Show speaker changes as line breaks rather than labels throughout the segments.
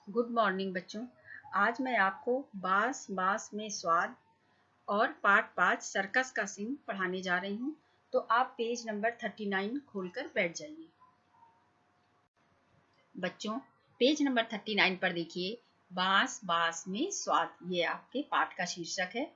Good morning बच्चों। आज मैं आपको बांस में स्वाद और पार्ट 5 सर्कस का सीन पढ़ाने जा रही हूँ। तो आप पेज नंबर 39 खोलकर बैठ जाइए। बच्चों, पेज नंबर 39 पर देखिए, बांस में स्वाद, ये आपके पाठ का शीर्षक है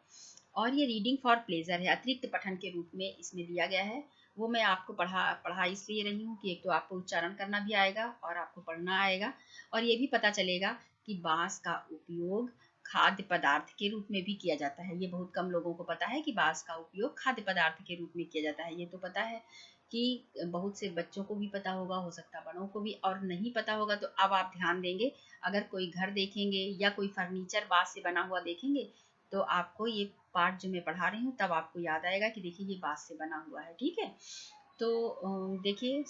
और ये रीडिंग फॉर प्लेजर है, अतिरिक्त पठन के रूप में इसमें दिया गया है। वो मैं आपको पढ़ा इसलिए रही हूँ कि एक तो आपको उच्चारण करना भी आएगा और आपको पढ़ना आएगा, और ये भी पता चलेगा कि बांस का उपयोग खाद्य पदार्थ के रूप में भी किया जाता है। ये बहुत कम लोगों को पता है कि बांस का उपयोग खाद्य पदार्थ के रूप में किया जाता है। ये तो पता है कि बहुत से बच्चों को भी पता होगा, हो सकता है बड़ों को भी, और नहीं पता होगा तो अब आप ध्यान देंगे। अगर कोई घर देखेंगे या कोई फर्नीचर बांस से बना हुआ देखेंगे तो आपको ये पार्ट जो मैं पढ़ा रही हूँ तब आपको याद आएगा कि देखिए ये बांस से बना हुआ है। ठीक है, तो देखिए,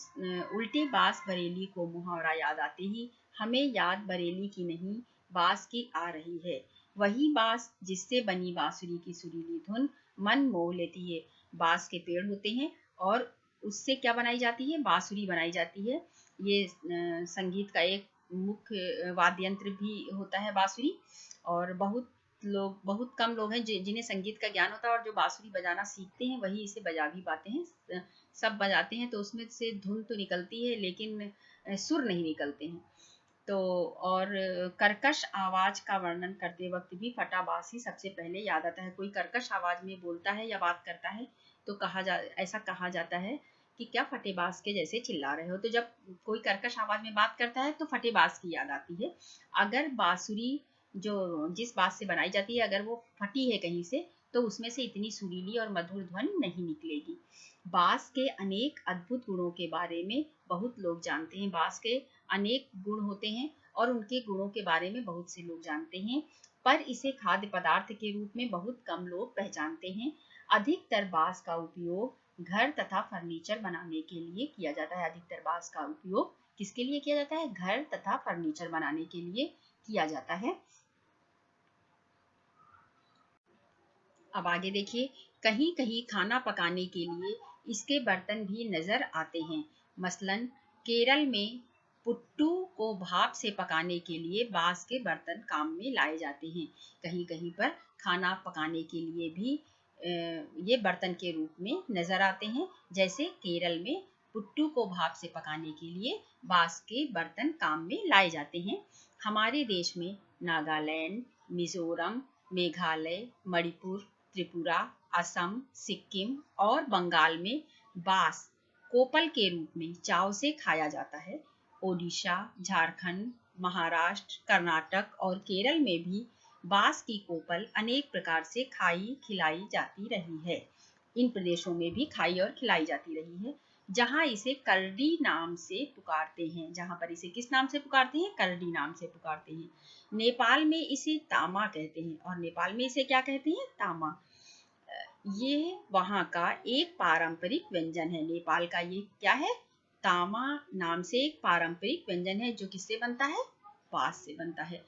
उल्टे बांस बरेली को मुहावरा याद आते ही हमें याद बरेली की नहीं बांस की आ रही है। वही बांस जिससे बनी बांसुरी की सुरीली धुन मन मोह लेती है। बांस के पेड़ होते हैं और उससे क्या बनाई जाती है? बांसुरी बनाई जाती है। ये संगीत का एक मुख्य वाद्य यंत्र भी होता है बांसुरी, और बहुत कम लोग हैं जिन्हें संगीत का ज्ञान होता है, और जो बांसुरी बजाना सीखते हैं वही इसे बजा भी पाते हैं। सब बजाते हैं तो उसमें से धुन तो निकलती है लेकिन सुर नहीं निकलते हैं। तो और कर्कश आवाज का वर्णन करते वक्त भी फटा बांस ही सबसे पहले याद आता है। कोई कर्कश आवाज में बोलता है या बात करता है तो ऐसा कहा जाता है कि क्या फटे बांस के जैसे चिल्ला रहे हो। तो जब कोई कर्कश आवाज में बात करता है तो फटे बांस की याद आती है। अगर बांसुरी जो जिस बांस से बनाई जाती है अगर वो फटी है कहीं से तो उसमें से इतनी सुरीली और मधुर ध्वनि नहीं निकलेगी। बांस के अनेक अद्भुत गुणों के बारे में बहुत लोग जानते हैं। बांस के अनेक गुण होते हैं और उनके गुणों के बारे में बहुत से लोग जानते हैं, पर इसे खाद्य पदार्थ के रूप में बहुत कम लोग पहचानते हैं। अधिकतर बांस का उपयोग घर तथा फर्नीचर बनाने के लिए किया जाता है। अधिकतर बांस का उपयोग किसके लिए किया जाता है? घर तथा फर्नीचर बनाने के लिए किया जाता है। अब आगे देखिए, कहीं कहीं खाना पकाने के लिए इसके बर्तन भी नजर आते हैं। मसलन केरल में पुट्टू को भाप से पकाने के लिए बांस के बर्तन काम में लाए जाते हैं। कहीं कहीं पर खाना पकाने के लिए भी ये बर्तन के रूप में नजर आते हैं। जैसे केरल में पुट्टू को भाप से पकाने के लिए बांस के बर्तन काम में लाए जाते हैं। हमारे देश में नागालैंड, मिजोरम, मेघालय, मणिपुर, त्रिपुरा, असम, सिक्किम और बंगाल में बांस कोपल के रूप में चाव से खाया जाता है। ओडिशा, झारखंड, महाराष्ट्र, कर्नाटक और केरल में भी बांस की कोपल अनेक प्रकार से खाई खिलाई जाती रही है। इन प्रदेशों में भी खाई और खिलाई जाती रही है, जहां इसे करडी नाम से पुकारते हैं। जहां पर इसे किस नाम से पुकारते हैं? करडी नाम से पुकारते हैं। नेपाल में इसे तामा कहते हैं, और नेपाल में इसे क्या कहते हैं? तामा। ये वहाँ का एक पारंपरिक व्यंजन है। नेपाल का ये क्या है? तामा नाम से एक पारंपरिक व्यंजन है जो किससे बनता है? बांस से बनता है।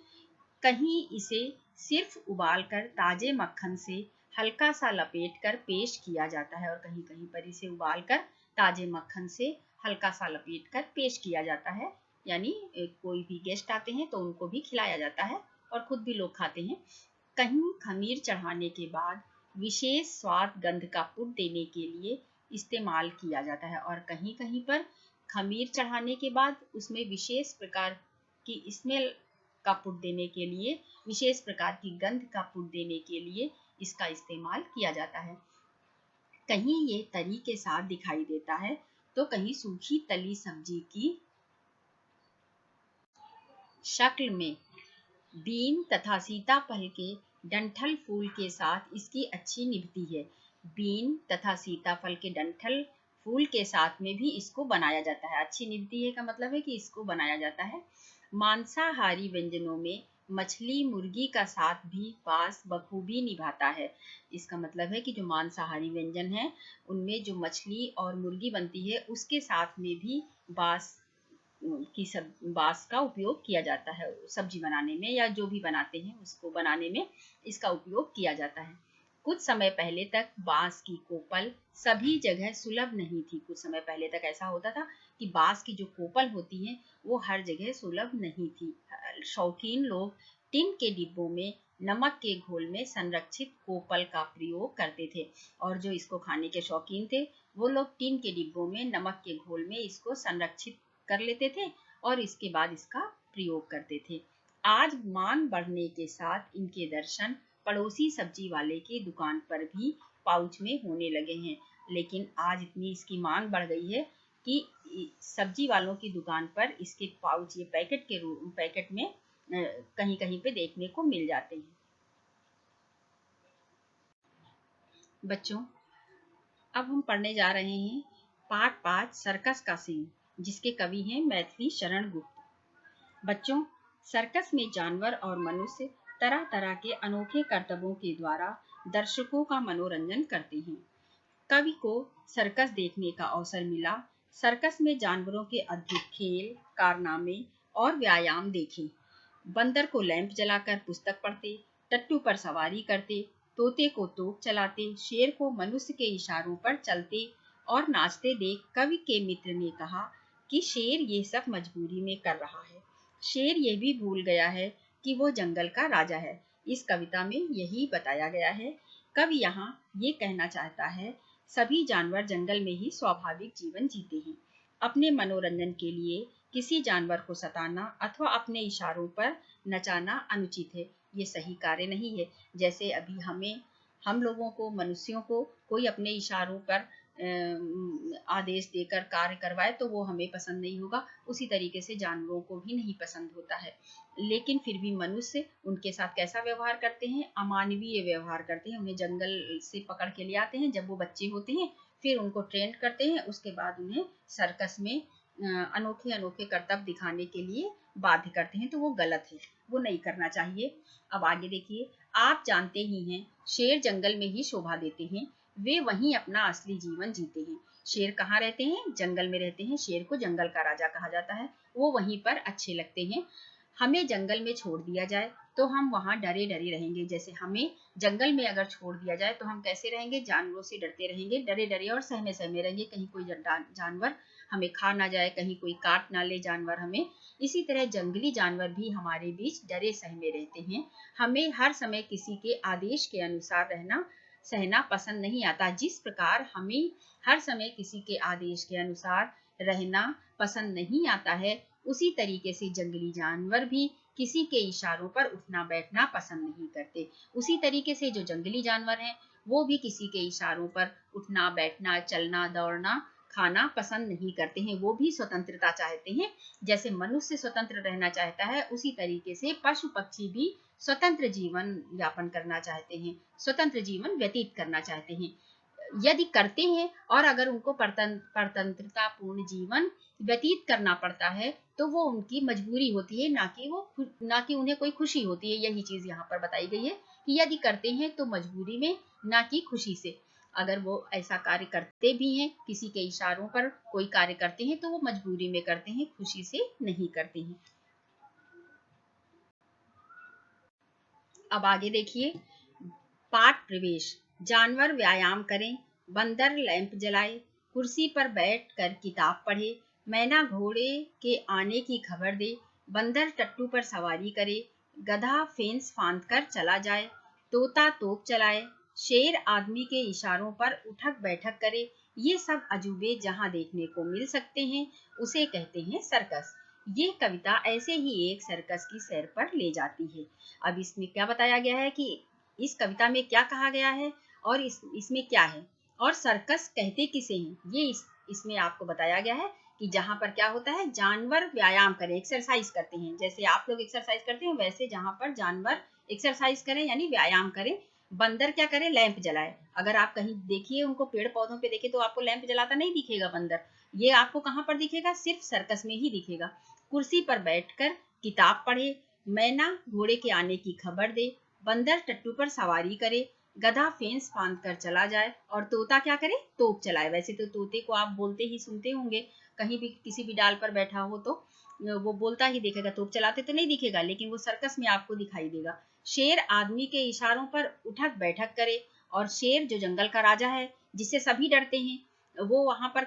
कहीं इसे सिर्फ उबालकर ताजे मक्खन से हल्का सा लपेट कर पेश किया जाता है, और कहीं कहीं पर इसे उबालकर ताजे मक्खन से हल्का सा लपेट कर पेश किया जाता है। यानी कोई भी गेस्ट आते हैं तो उनको भी खिलाया जाता है और खुद भी लोग खाते हैं। कहीं खमीर चढ़ाने के बाद विशेष स्वाद गंध का पुट देने के लिए इस्तेमाल किया जाता है, और कहीं कहीं पर खमीर चढ़ाने के बाद उसमें विशेष प्रकार की स्मेल का पुट देने के लिए, विशेष प्रकार की गंध का पुट देने के लिए इसका इस्तेमाल किया जाता है। कहीं ये तरी के साथ दिखाई देता है तो कहीं सूखी तली सब्जी की शक्ल में। बीन तथा सीताफल के डंठल फूल के साथ इसकी अच्छी निभती है। बीन तथा सीताफल के डंठल फूल के साथ में भी इसको बनाया जाता है। अच्छी निभती है का मतलब है कि इसको बनाया जाता है। मांसाहारी व्यंजनों में मछली मुर्गी का साथ भी बांस बखूबी निभाता है। इसका मतलब है कि जो मांसाहारी व्यंजन है उनमें जो मछली और मुर्गी बनती है उसके साथ में भी बांस का उपयोग किया जाता है। सब्जी बनाने में या जो भी बनाते हैं उसको बनाने में इसका उपयोग किया जाता है। कुछ समय पहले तक बांस की कोपल सभी जगह सुलभ नहीं थी। कुछ समय पहले तक ऐसा होता था कि बांस की जो कोपल होती है वो हर जगह सुलभ नहीं थी। शौकीन लोग टिन के डिब्बों में नमक के घोल में संरक्षित कोपल का प्रयोग करते थे, और जो इसको खाने के शौकीन थे वो लोग टिन के डिब्बों में नमक के घोल में इसको संरक्षित कर लेते थे और इसके बाद इसका प्रयोग करते थे। आज मांग बढ़ने के साथ इनके दर्शन पड़ोसी सब्जी वाले की दुकान पर भी पाउच में होने लगे हैं, लेकिन आज इतनी इसकी मांग बढ़ गई है कि सब्जी वालों की दुकान पर इसके पाउच ये पैकेट में कहीं कहीं पे देखने को मिल जाते हैं। बच्चों, अब हम पढ़ने जा रहे हैं पाठ 5 सर्कस का सीन, जिसके कवि हैं मैथिली शरण गुप्त। बच्चों, सर्कस में जानवर और मनुष्य तरह तरह के अनोखे करतबों के द्वारा दर्शकों का मनोरंजन करते हैं। कवि को सर्कस देखने का अवसर मिला। सर्कस में जानवरों के अद्भुत खेल, कारनामे और व्यायाम देखे। बंदर को लैंप जलाकर पुस्तक पढ़ते, टट्टू पर सवारी करते, तोते को तोप चलाते, शेर को मनुष्य के इशारों पर चलते और नाचते देख कवि के मित्र ने कहा कि शेर ये सब मजबूरी में कर रहा है। शेर ये भी भूल गया है कि वो जंगल का राजा है। इस कविता में यही बताया गया है। कवि यहाँ ये कहना चाहता है, सभी जानवर जंगल में ही स्वाभाविक जीवन जीते हैं। अपने मनोरंजन के लिए किसी जानवर को सताना अथवा अपने इशारों पर नचाना अनुचित है। ये सही कार्य नहीं है। जैसे अभी हम लोगों को, मनुष्यों को कोई अपने इशारों पर आदेश देकर कार्य करवाए तो वो हमें पसंद नहीं होगा, उसी तरीके से जानवरों को भी नहीं पसंद होता है। लेकिन फिर भी मनुष्य उनके साथ कैसा व्यवहार करते हैं? अमानवीय व्यवहार करते हैं। उन्हें जंगल से पकड़ के ले आते हैं जब वो बच्चे होते हैं, फिर उनको ट्रेन करते हैं, उसके बाद उन्हें सर्कस में अनोखे अनोखे करतब दिखाने के लिए बाध्य करते हैं। तो वो गलत है, वो नहीं करना चाहिए। अब आगे देखिए, आप जानते ही हैं शेर जंगल में ही शोभा देते हैं। वे वहीं अपना असली जीवन जीते हैं। शेर कहाँ रहते हैं? जंगल में रहते हैं। शेर को जंगल का राजा कहा जाता है। वो वहीं पर अच्छे लगते हैं। हमें जंगल में छोड़ दिया जाए तो हम वहाँ डरे डरे रहेंगे। जैसे हमें जंगल में अगर छोड़ दिया जाए तो हम कैसे रहेंगे? जानवरों से डरते रहेंगे, डरे डरे और सहमे सहमे रहेंगे, कहीं कोई जानवर हमें खा ना जाए, कहीं कोई काट ना ले जानवर हमें। इसी तरह जंगली जानवर भी हमारे बीच डरे सहमे रहते हैं। हमें हर समय किसी के आदेश के अनुसार रहना सहना पसंद नहीं आता। जिस प्रकार हमें हर समय किसी के आदेश के अनुसार रहना पसंद नहीं आता है, उसी तरीके से जंगली जानवर भी किसी के इशारों पर उठना बैठना पसंद नहीं करते। उसी तरीके से जो जंगली जानवर हैं वो भी किसी के इशारों पर उठना बैठना, चलना दौड़ना, खाना पसंद नहीं करते हैं। वो भी स्वतंत्रता चाहते हैं। जैसे मनुष्य स्वतंत्र रहना चाहता है, उसी तरीके से पशु पक्षी भी स्वतंत्र जीवन यापन करना चाहते हैं, स्वतंत्र जीवन व्यतीत करना चाहते हैं। यदि करते हैं और अगर उनको परतंत्रता पूर्ण जीवन व्यतीत करना पड़ता है तो वो उनकी मजबूरी होती है, ना कि उन्हें कोई खुशी होती है। यही चीज यहाँ पर बताई गई है कि यदि करते हैं तो मजबूरी में, ना कि खुशी से। अगर वो ऐसा कार्य करते भी हैं, किसी के इशारों पर कोई कार्य करते हैं, तो वो मजबूरी में करते हैं, खुशी से नहीं करते हैं। अब आगे देखिए, पाठ प्रवेश। जानवर व्यायाम करें, बंदर लैंप जलाए, कुर्सी पर बैठकर किताब पढ़े, मैना घोड़े के आने की खबर दे, बंदर टट्टू पर सवारी करे, गधा फेंस फांद कर चला जाए, तोता तोप चलाए, शेर आदमी के इशारों पर उठक बैठक करे। ये सब अजूबे जहाँ देखने को मिल सकते हैं उसे कहते हैं सर्कस। ये कविता ऐसे ही एक सर्कस की सैर पर ले जाती है। अब इसमें क्या बताया गया है कि इस कविता में क्या कहा गया है और इसमें क्या है, और सर्कस कहते किसे हैं, ये इसमें आपको बताया गया है कि जहाँ पर क्या होता है, जानवर व्यायाम करें, एक्सरसाइज करते हैं। जैसे आप लोग एक्सरसाइज करते हैं, वैसे जहाँ पर जानवर एक्सरसाइज करें यानी व्यायाम करें। बंदर क्या करे? लैंप जलाए। अगर आप कहीं देखिए, उनको पेड़ पौधों पे देखे तो आपको लैंप जलाता नहीं दिखेगा बंदर। ये आपको कहाँ पर दिखेगा? सिर्फ सर्कस में ही दिखेगा। कुर्सी पर बैठकर किताब पढ़े, मैना घोड़े के आने की खबर दे, बंदर टट्टू पर सवारी करे, गधा फेंस फांद कर चला जाए, और तोता क्या करे? तोप चलाए। वैसे तो तोते को आप बोलते ही सुनते होंगे, कहीं भी किसी भी डाल पर बैठा हो तो वो बोलता ही दिखेगा, तोप चलाते तो नहीं दिखेगा, लेकिन वो सर्कस में आपको दिखाई देगा। शेर आदमी के इशारों पर उठक बैठक करे, और शेर जो जंगल का राजा है जिससे सभी डरते हैं, वो वहां पर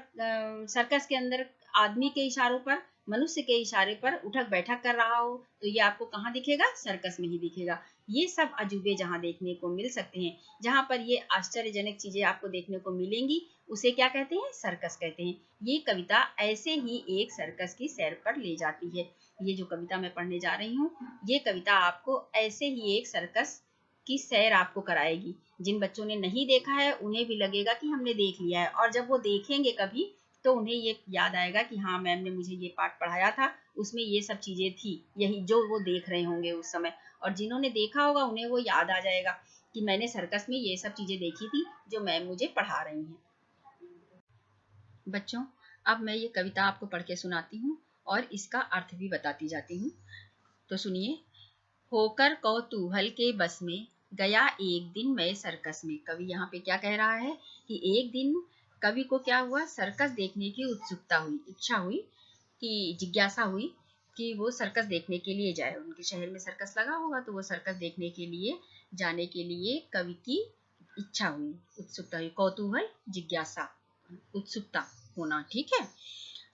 सर्कस के अंदर आदमी के इशारों पर, मनुष्य के इशारे पर उठक बैठक कर रहा हो, तो ये आपको कहाँ दिखेगा? सर्कस में ही दिखेगा। ये सब अजूबे जहाँ देखने को मिल सकते हैं, जहाँ पर ये आश्चर्यजनक चीजें आपको देखने को मिलेंगी, उसे क्या कहते हैं? सर्कस कहते हैं। ये कविता ऐसे ही एक सर्कस की सैर पर ले जाती है। ये जो कविता मैं पढ़ने जा रही हूँ, ये कविता आपको ऐसे ही एक सर्कस की सैर आपको कराएगी। जिन बच्चों ने नहीं देखा है उन्हें भी लगेगा कि हमने देख लिया है, और जब वो देखेंगे कभी तो उन्हें ये याद आएगा कि हाँ, मैम ने मुझे ये पाठ पढ़ाया था, उसमें ये सब चीजें थी, यही जो वो देख रहे होंगे उस समय। और जिन्होंने देखा होगा उन्हें वो याद आ जाएगा कि मैंने सर्कस में ये सब चीजें देखी थी जो मैम मुझे पढ़ा रही हैं। बच्चों, अब मैं ये कविता आपको पढ़ के सुनाती हूँ और इसका अर्थ भी बताती जाती हूँ, तो सुनिए। होकर कौतूहल के बस में गया एक दिन मैं सर्कस में। कवि यहाँ पे क्या कह रहा है कि एक दिन कवि को क्या हुआ? सर्कस देखने की उत्सुकता हुई, इच्छा हुई, कि जिज्ञासा हुई कि वो सर्कस देखने के लिए जाए। उनके शहर में सर्कस लगा होगा, तो वो सर्कस देखने के लिए जाने के लिए कवि की इच्छा हुई, उत्सुकता हुई। कौतूहल, जिज्ञासा, उत्सुकता होना, ठीक है।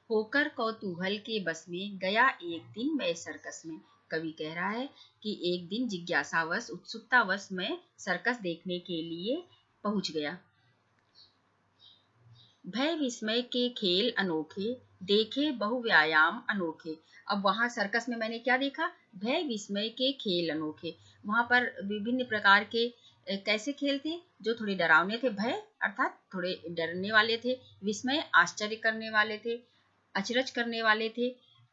होकर कौतूहल के बस में गया एक दिन मैं सर्कस में। कवि कह रहा है कि एक दिन जिज्ञासावश, उत्सुकतावश मैं सर्कस देखने के लिए पहुंच गया। भय विस्मय के खेल अनोखे, देखे बहुव्यायाम अनोखे। अब वहां सर्कस में मैंने क्या देखा? भय विस्मय के खेल अनोखे। वहां पर विभिन्न प्रकार के कैसे खेल थे? जो थोड़े डरावने थे, भय अर्थात थोड़े डरने वाले थे, विस्मय आश्चर्य करने वाले थे, अचरज करने वाले थे,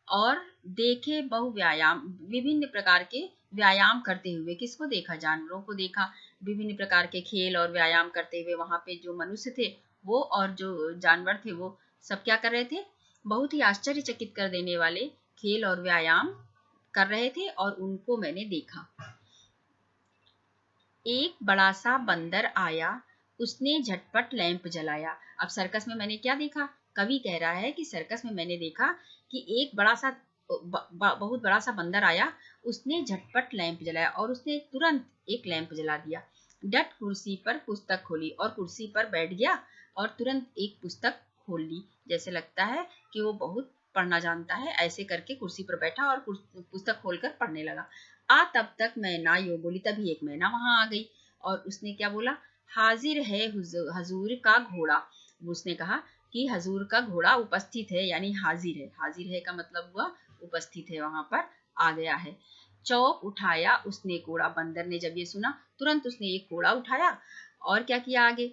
और देखे बहुव्यायाम, विभिन्न प्रकार के व्यायाम करते हुए। किसको देखा? जानवरों को देखा, विभिन्न प्रकार के खेल और व्यायाम करते हुए। वहां पे जो मनुष्य थे वो और जो जानवर थे वो सब क्या कर रहे थे? बहुत ही आश्चर्यचकित कर देने वाले खेल और व्यायाम कर रहे थे, और उनको मैंने देखा। एक बड़ा सा बंदर आया, उसने झटपट लैंप जलाया। अब सर्कस में मैंने क्या देखा? कवि कह रहा है कि सर्कस में मैंने देखा कि एक बड़ा सा बहुत बड़ा सा बंदर आया, उसने झटपट लैंप जलाया, और उसने तुरंत एक लैंप जला दिया। डट कुर्सी पर पुस्तक खोली, और कुर्सी पर बैठ गया और तुरंत एक पुस्तक खोल ली। जैसे लगता है कि वो बहुत पढ़ना जानता है, ऐसे करके कुर्सी पर बैठा और पुस्तक खोलकर पढ़ने लगा। तब तक मैना यो बोली। तभी एक मैना वहां आ गई और उसने क्या बोला? हाजिर है हजूर का घोड़ा। उसने कहा कि हजूर का घोड़ा उपस्थित है, यानी हाजिर है। हाजिर है का मतलब हुआ उपस्थित है, वहां पर आ गया है। चौक उठाया उसने कोड़ा। बंदर ने जब ये सुना तुरंत उसने एक कोड़ा उठाया, और क्या किया आगे?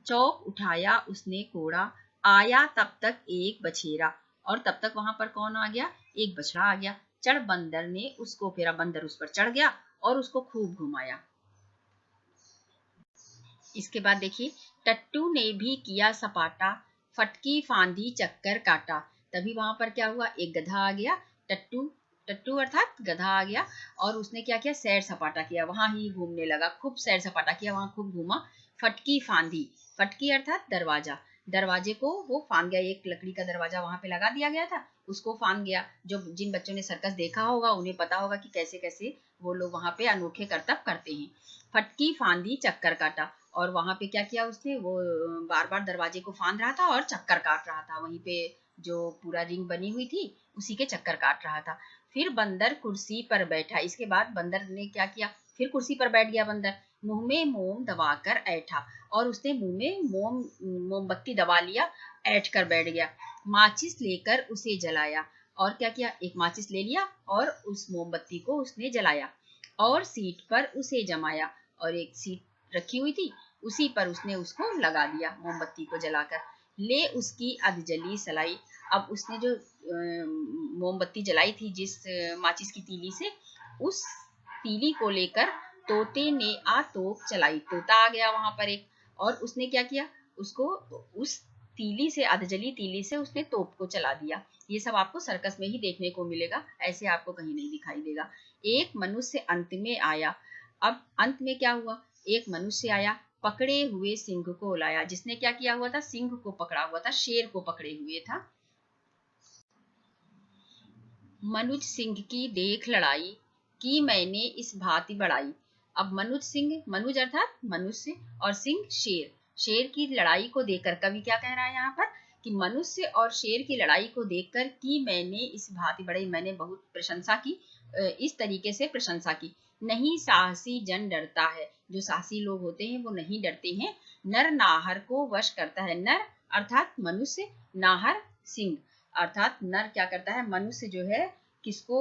चौक उठाया उसने कोड़ा, आया तब तक एक बछेरा। और तब तक वहां पर कौन आ गया? एक बछड़ा आ गया। चढ़ बंदर ने उसको फेरा। बंदर उस पर चढ़ गया और उसको खूब घुमाया। इसके बाद देखिए, टट्टू ने भी किया सपाटा, फटकी फांदी चक्कर काटा। तभी वहां पर क्या हुआ? एक गधा आ गया। टट्टू, टट्टू अर्थात गधा आ गया, और उसने क्या किया? सैर सपाटा किया, वहां ही घूमने लगा, खूब सैर सपाटा किया, वहां खूब घूमा। फटकी फांदी, फटकी अर्थात दरवाजा, दरवाजे को वो फांद गया। एक लकड़ी का दरवाजा वहां पे लगा दिया गया था, उसको फांद गया। जो जिन बच्चों ने सर्कस देखा होगा उन्हें पता होगा कि कैसे कैसे वो लोग वहां पे अनोखे करतब करते हैं। फटकी फांदी चक्कर काटा, और वहां पे क्या किया उसने? वो बार बार दरवाजे को फांद रहा था और चक्कर काट रहा था, वहीं पे जो पूरा रिंग बनी हुई थी उसी के चक्कर काट रहा था। फिर बंदर कुर्सी पर बैठा। इसके बाद बंदर ने क्या किया? फिर कुर्सी पर बैठ गया बंदर। मुंह में मोम दबाकर ऐठा, और उसने मुंह में मोमबत्ती दबा लिया, ऐठ कर बैठ गया। माचिस लेकर उसे जलाया, और क्या किया? एक माचिस ले लिया और उस मोमबत्ती को उसने जलाया, और सीट पर उसे जमाया। और एक सीट रखी हुई थी, उसी पर उसने उसको लगा दिया मोमबत्ती को जलाकर। ले उसकी अधजली सलाई। अब उसने जो मोमबत्ती जलाई थी जिस माचिस की तीली से, उस तीली को लेकर तोते ने तोप चलाई। तोता आ गया वहां पर एक, और उसने क्या किया? उसको उस तीली से, अधजली तीली से उसने तोप को चला दिया। ये सब आपको सर्कस में ही देखने को मिलेगा, ऐसे आपको कहीं नहीं दिखाई देगा। एक मनुष्य अंत में आया। अब अंत में क्या हुआ? एक मनुष्य आया, पकड़े हुए सिंह को लाया। जिसने क्या किया हुआ था? सिंह को पकड़ा हुआ था, शेर को पकड़े हुए था। मनुज सिंह की देख लड़ाई, की मैंने इस भांति बढ़ाई। अब मनुज सिंह, मनुज अर्थात मनुष्य, और सिंह शेर, शेर की लड़ाई को देखकर कवि क्या कह रहा है यहाँ पर? कि मनुष्य और शेर की लड़ाई को देखकर कि मैंने इस भांति मैंने बहुत प्रशंसा की, इस तरीके से प्रशंसा की। नहीं साहसी जन डरता है, जो साहसी लोग होते हैं वो नहीं डरते हैं। नर नाहर को वश करता है, नर अर्थात मनुष्य, नाहर सिंह अर्थात नर क्या करता है, मनुष्य जो है किसको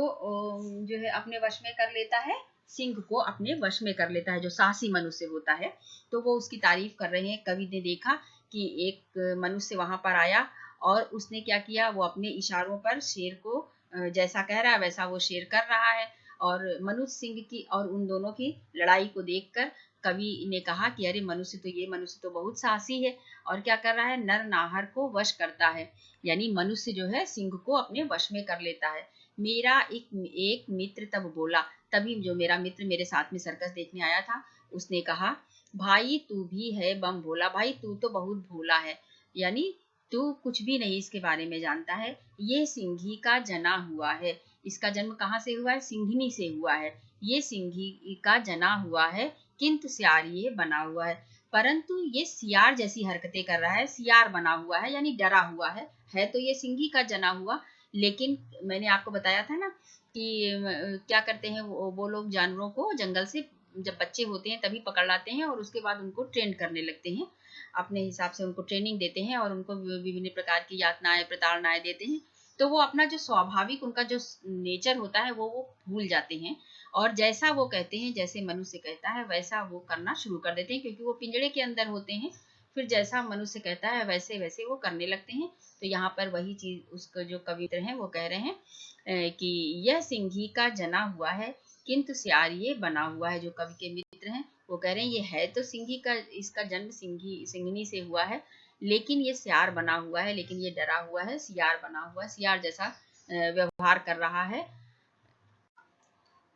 जो है अपने वश में कर लेता है, सिंह को अपने वश में कर लेता है, जो साहसी मनुष्य होता है। तो वो उसकी तारीफ कर रहे हैं। कवि ने देखा कि एक मनुष्य वहां पर आया और उसने क्या किया, वो अपने इशारों पर शेर को जैसा कह रहा है वैसा वो शेर कर रहा है। और मनुष्य सिंह की और उन दोनों की लड़ाई को देखकर कवि ने कहा कि अरे ये मनुष्य तो बहुत साहसी है और क्या कर रहा है, नर नाहर को वश करता है, यानी मनुष्य जो है सिंह को अपने वश में कर लेता है। मेरा एक मित्र तब बोला, तभी जो मेरा मित्र मेरे साथ में सर्कस देखने आया था उसने कहा, भाई तू भी है बम भोला, भाई तू तो बहुत भोला है, यानी तू कुछ भी नहीं इसके बारे में जानता है। ये सिंही का जना हुआ है, इसका जन्म कहाँ से हुआ है, सिंघनी से हुआ है। ये सिंही का जना हुआ है किंतु सियार ये बना हुआ है, परंतु ये सियार जैसी हरकतें कर रहा है, सियार बना हुआ है यानी डरा हुआ है तो ये सिंही का जना हुआ। लेकिन मैंने आपको बताया था ना कि क्या करते हैं वो लोग जानवरों को जंगल से जब बच्चे होते हैं तभी पकड़ लाते हैं और उसके बाद उनको ट्रेन करने लगते हैं, अपने हिसाब से उनको ट्रेनिंग देते हैं और उनको विभिन्न प्रकार की यातनाएं प्रताड़नाएं देते हैं। तो वो अपना जो स्वाभाविक उनका जो नेचर होता है वो भूल जाते हैं और जैसा वो कहते हैं, जैसे मनुष्य कहता है वैसा वो करना शुरू कर देते हैं, क्योंकि वो पिंजड़े के अंदर होते हैं। फिर जैसा मनुष्य कहता है वैसे वैसे वो करने लगते हैं। तो यहाँ पर वही चीज उसको जो कवित्र हैं वो कह रहे हैं कि यह सिंही का जना हुआ है किंतु सियार ये बना हुआ है। जो कवि के मित्र हैं वो कह रहे हैं ये है तो सिंही का, इसका जन्म सिंघनी से हुआ है, लेकिन ये सियार बना हुआ है, लेकिन ये डरा हुआ है, सियार बना हुआ है, सियार जैसा व्यवहार कर रहा है।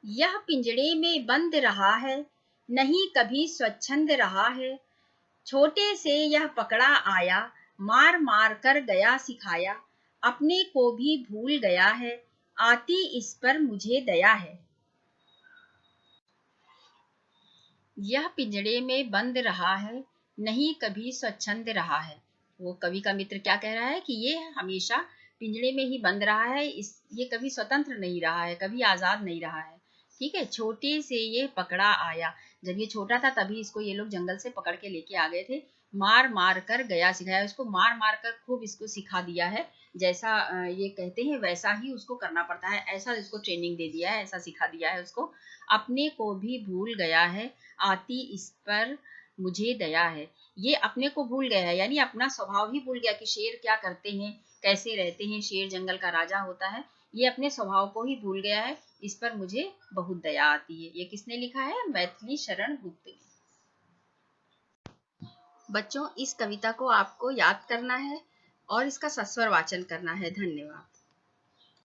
यह पिंजड़े में बंद रहा है, नहीं कभी स्वच्छंद रहा है। छोटे से यह पकड़ा आया, मार मार कर गया सिखाया। अपने को भी भूल गया है, आती इस पर मुझे दया है। यह पिंजड़े में बंद रहा है, नहीं कभी स्वच्छंद रहा है। वो कवि का मित्र क्या कह रहा है कि ये हमेशा पिंजड़े में ही बंद रहा है, ये कभी स्वतंत्र नहीं रहा है, कभी आजाद नहीं रहा है। ठीक है, छोटे से ये पकड़ा आया, जब ये छोटा था तभी इसको ये लोग जंगल से पकड़ के लेके आ गए थे। मार मार कर गया सिखाया, उसको मार मार कर खूब इसको सिखा दिया है। जैसा ये कहते हैं वैसा ही उसको करना पड़ता है, ऐसा इसको ट्रेनिंग दे दिया है, ऐसा सिखा दिया है उसको। अपने को भी भूल गया है, आती इस पर मुझे दया है। ये अपने को भूल गया है, यानी अपना स्वभाव ही भूल गया कि शेर क्या करते हैं, कैसे रहते हैं, शेर जंगल का राजा होता है। ये अपने स्वभाव को ही भूल गया है, इस पर मुझे बहुत दया आती है। ये किसने लिखा है, मैथिली शरण गुप्त ने। बच्चों, इस कविता को आपको याद करना है और इसका सस्वर वाचन करना है। धन्यवाद।